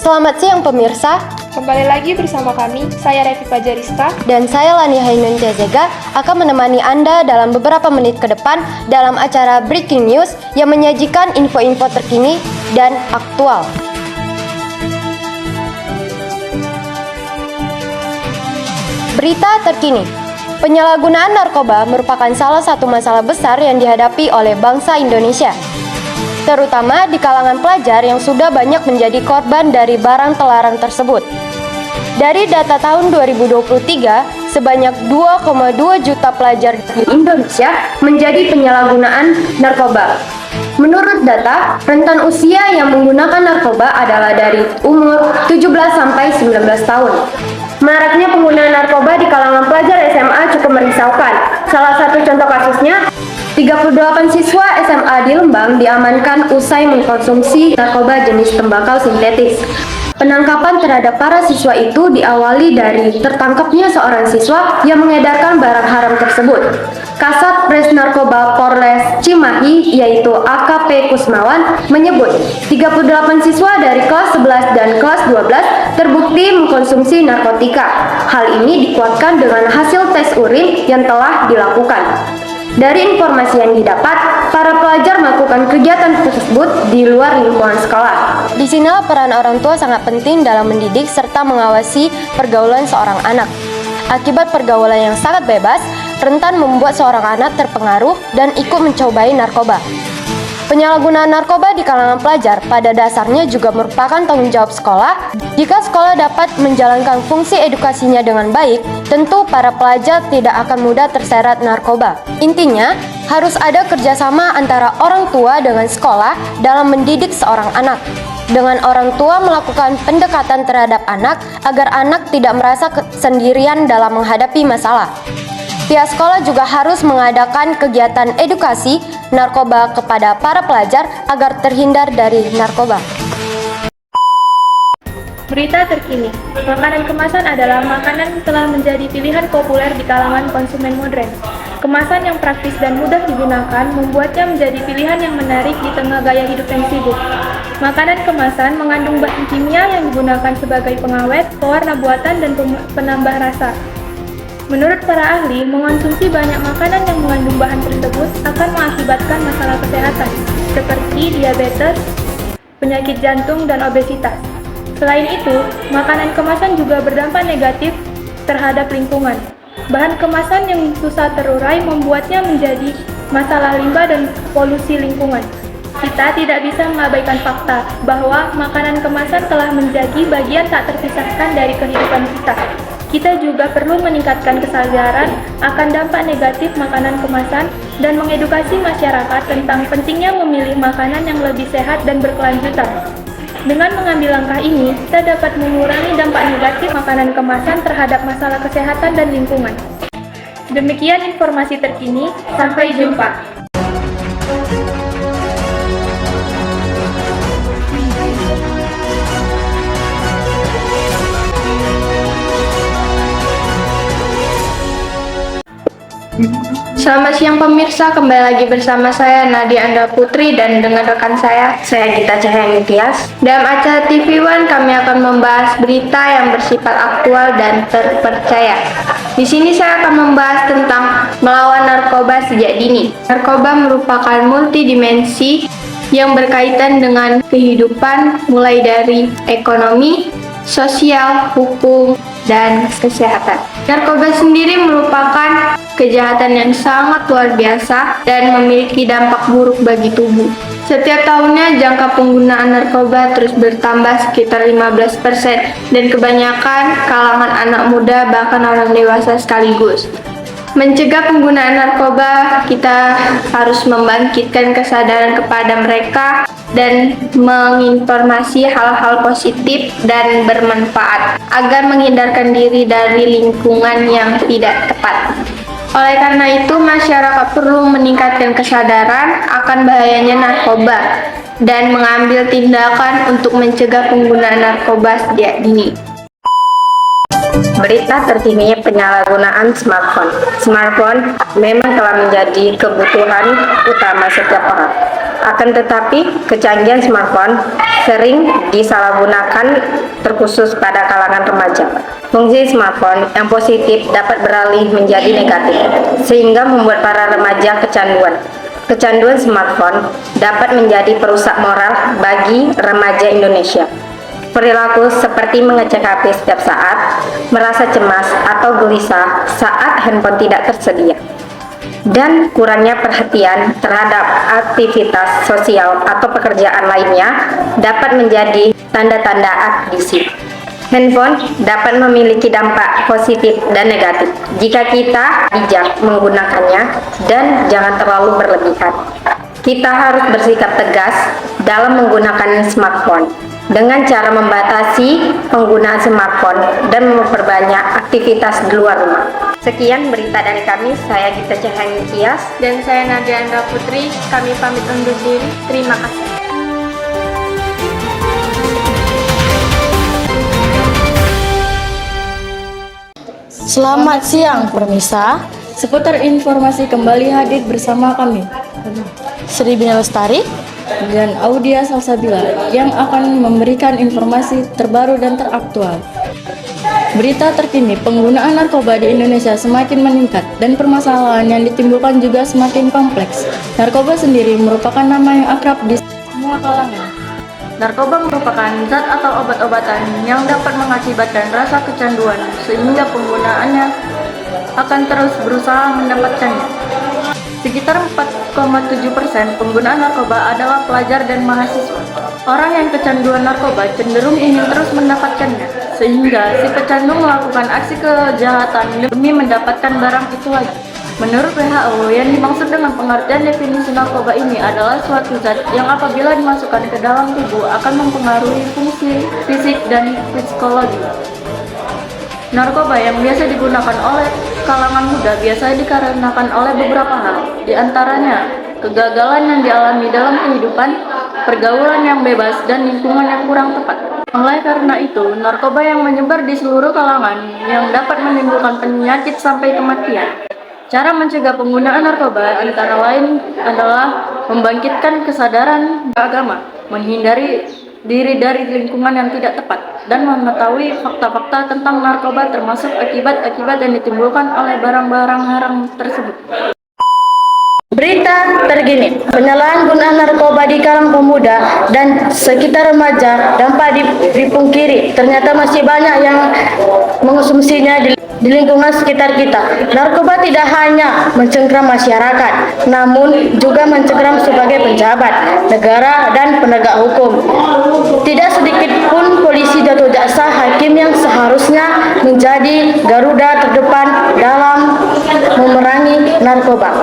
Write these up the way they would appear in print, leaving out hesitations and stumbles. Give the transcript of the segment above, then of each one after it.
Selamat siang pemirsa. Kembali lagi bersama kami, saya Revi Pajariska Dan saya Lani Hainun Jazega akan menemani Anda dalam beberapa menit ke depan dalam acara Breaking News yang menyajikan info-info terkini dan aktual. Berita terkini. Penyalahgunaan narkoba merupakan salah satu masalah besar yang dihadapi oleh bangsa Indonesia, terutama di kalangan pelajar yang sudah banyak menjadi korban dari barang terlarang tersebut. Dari data tahun 2023, sebanyak 2,2 juta pelajar di Indonesia menjadi penyalahgunaan narkoba. Menurut data, rentan usia yang menggunakan narkoba adalah dari umur 17 sampai 19 tahun. Maraknya penggunaan narkoba di kalangan pelajar SMA cukup merisaukan. Salah satu contoh kasusnya, 38 siswa SMA di Lembang diamankan usai mengkonsumsi narkoba jenis tembakau sintetis. Penangkapan terhadap para siswa itu diawali dari tertangkapnya seorang siswa yang mengedarkan barang haram tersebut. Kasat Res Narkoba Polres Cimahi, yaitu AKP Kusmawan, menyebut 38 siswa dari kelas 11 dan kelas 12 terbukti mengkonsumsi narkotika. Hal ini dikuatkan dengan hasil tes urin yang telah dilakukan. Dari informasi yang didapat, para pelajar melakukan kegiatan tersebut di luar lingkungan sekolah. Disinilah peran orang tua sangat penting dalam mendidik serta mengawasi pergaulan seorang anak. Akibat pergaulan yang sangat bebas, rentan membuat seorang anak terpengaruh dan ikut mencobai narkoba. Penyalahgunaan narkoba di kalangan pelajar pada dasarnya juga merupakan tanggung jawab sekolah. Jika sekolah dapat menjalankan fungsi edukasinya dengan baik, tentu para pelajar tidak akan mudah terseret narkoba. Intinya, harus ada kerjasama antara orang tua dengan sekolah dalam mendidik seorang anak. Dengan orang tua melakukan pendekatan terhadap anak agar anak tidak merasa sendirian dalam menghadapi masalah. Pihak sekolah juga harus mengadakan kegiatan edukasi narkoba kepada para pelajar agar terhindar dari narkoba. Berita terkini, makanan kemasan adalah makanan yang telah menjadi pilihan populer di kalangan konsumen modern. Kemasan yang praktis dan mudah digunakan membuatnya menjadi pilihan yang menarik di tengah gaya hidup yang sibuk. Makanan kemasan mengandung bahan kimia yang digunakan sebagai pengawet, pewarna buatan, dan penambah rasa. Menurut para ahli, mengonsumsi banyak makanan yang mengandung bahan tersebut akan mengakibatkan masalah kesehatan, seperti diabetes, penyakit jantung, dan obesitas. Selain itu, makanan kemasan juga berdampak negatif terhadap lingkungan. Bahan kemasan yang susah terurai membuatnya menjadi masalah limbah dan polusi lingkungan. Kita tidak bisa mengabaikan fakta bahwa makanan kemasan telah menjadi bagian tak terpisahkan dari kehidupan kita. Kita juga perlu meningkatkan kesadaran akan dampak negatif makanan kemasan dan mengedukasi masyarakat tentang pentingnya memilih makanan yang lebih sehat dan berkelanjutan. Dengan mengambil langkah ini, kita dapat mengurangi dampak negatif makanan kemasan terhadap masalah kesehatan dan lingkungan. Demikian informasi terkini, sampai jumpa. Selamat siang pemirsa, kembali lagi bersama saya Nadia Andra Putri dan dengan rekan saya Gita Cahaya Tias. Dalam acara TV One kami akan membahas berita yang bersifat aktual dan terpercaya. Di sini saya akan membahas tentang melawan narkoba sejak dini. Narkoba merupakan multidimensi yang berkaitan dengan kehidupan mulai dari ekonomi, sosial, hukum, dan kesehatan. Narkoba sendiri merupakan kejahatan yang sangat luar biasa dan memiliki dampak buruk bagi tubuh. Setiap tahunnya jangka penggunaan narkoba terus bertambah sekitar 15% dan kebanyakan kalangan anak muda bahkan orang dewasa sekaligus. Mencegah penggunaan narkoba, kita harus membangkitkan kesadaran kepada mereka dan menginformasi hal-hal positif dan bermanfaat agar menghindarkan diri dari lingkungan yang tidak tepat. Oleh karena itu, masyarakat perlu meningkatkan kesadaran akan bahayanya narkoba dan mengambil tindakan untuk mencegah penggunaan narkoba sejak dini. Berita terkini penyalahgunaan smartphone. Smartphone memang telah menjadi kebutuhan utama setiap orang. Akan tetapi, kecanggihan smartphone sering disalahgunakan terkhusus pada kalangan remaja. Fungsi smartphone yang positif dapat beralih menjadi negatif, sehingga membuat para remaja kecanduan. Kecanduan smartphone dapat menjadi perusak moral bagi remaja Indonesia. Perilaku seperti mengecek HP setiap saat, merasa cemas atau gelisah saat handphone tidak tersedia, dan kurangnya perhatian terhadap aktivitas sosial atau pekerjaan lainnya dapat menjadi tanda-tanda adiksi. Handphone dapat memiliki dampak positif dan negatif jika kita bijak menggunakannya dan jangan terlalu berlebihan. Kita harus bersikap tegas dalam menggunakan smartphone dengan cara membatasi penggunaan smartphone dan memperbanyak aktivitas di luar rumah. Sekian berita dari kami, saya Gita Cahaya Kias. Dan saya Nadia Andra Putri, kami pamit undur diri. Terima kasih. Selamat siang, Permisa. Seputar informasi kembali hadir bersama kami, Sri Bina Lestari dan Audia Salsabila yang akan memberikan informasi terbaru dan teraktual. Berita terkini, penggunaan narkoba di Indonesia semakin meningkat dan permasalahan yang ditimbulkan juga semakin kompleks. Narkoba sendiri merupakan nama yang akrab di semua kalangan. Narkoba merupakan zat atau obat-obatan yang dapat mengakibatkan rasa kecanduan sehingga penggunaannya akan terus berusaha mendapatkannya. Sekitar 4,7% penggunaan narkoba adalah pelajar dan mahasiswa. Orang yang kecanduan narkoba cenderung ingin terus mendapatkannya, sehingga si pecandu melakukan aksi kejahatan demi mendapatkan barang itu lagi. Menurut WHO, yang dimaksud dengan pengertian definisi narkoba ini adalah suatu zat yang apabila dimasukkan ke dalam tubuh akan mempengaruhi fungsi fisik dan psikologi. Narkoba yang biasa digunakan oleh kalangan muda biasanya dikarenakan oleh beberapa hal, di antaranya kegagalan yang dialami dalam kehidupan, pergaulan yang bebas, dan lingkungan yang kurang tepat. Oleh karena itu, narkoba yang menyebar di seluruh kalangan yang dapat menimbulkan penyakit sampai kematian. Cara mencegah penggunaan narkoba antara lain adalah membangkitkan kesadaran beragama, menghindari diri dari lingkungan yang tidak tepat, dan mengetahui fakta-fakta tentang narkoba termasuk akibat-akibat yang ditimbulkan oleh barang-barang haram tersebut. Berita terkini, penyalahgunaan narkoba di kalangan pemuda dan sekitar remaja dapat dipungkiri. Ternyata masih banyak yang mengonsumsinya di lingkungan sekitar kita. Narkoba tidak hanya mencengkram masyarakat, namun juga mencengkram sebagai pejabat negara dan penegak hukum. Tidak sedikit pun polisi atau jaksa hakim yang seharusnya menjadi garuda terdepan dalam memerangi narkoba.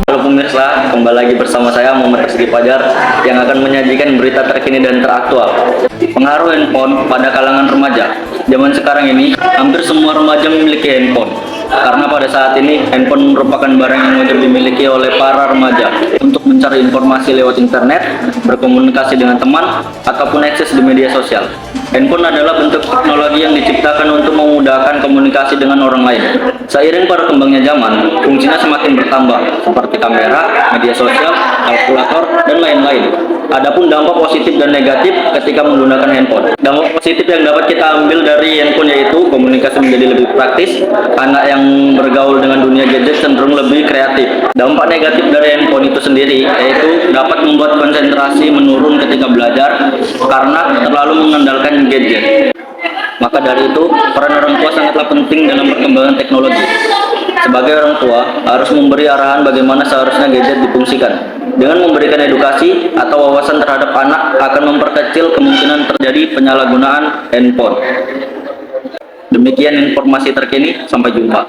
Halo pemirsa, kembali lagi bersama saya Muhammad Rizky Fajar yang akan menyajikan berita terkini dan teraktual. Pengaruh handphone pada kalangan remaja. Zaman sekarang ini, hampir semua remaja memiliki handphone. Karena pada saat ini, handphone merupakan barang yang wajib dimiliki oleh para remaja untuk mencari informasi lewat internet, berkomunikasi dengan teman, ataupun akses di media sosial. Handphone adalah bentuk teknologi yang diciptakan untuk memudahkan komunikasi dengan orang lain. Seiring berkembangnya zaman, fungsinya semakin bertambah, seperti kamera, media sosial, kalkulator, dan lain-lain. Adapun dampak positif dan negatif ketika menggunakan handphone. Dampak positif yang dapat kita ambil dari handphone yaitu komunikasi menjadi lebih praktis, anak yang bergaul dengan dunia gadget cenderung lebih kreatif. Dampak negatif dari handphone itu sendiri yaitu dapat membuat konsentrasi menurun ketika belajar karena terlalu mengandalkan gadget. Maka dari itu, peran orang tua sangatlah penting dalam perkembangan teknologi. Sebagai orang tua, harus memberi arahan bagaimana seharusnya gadget difungsikan. Dengan memberikan edukasi atau wawasan terhadap anak akan memperkecil kemungkinan terjadi penyalahgunaan handphone. Demikian informasi terkini, sampai jumpa.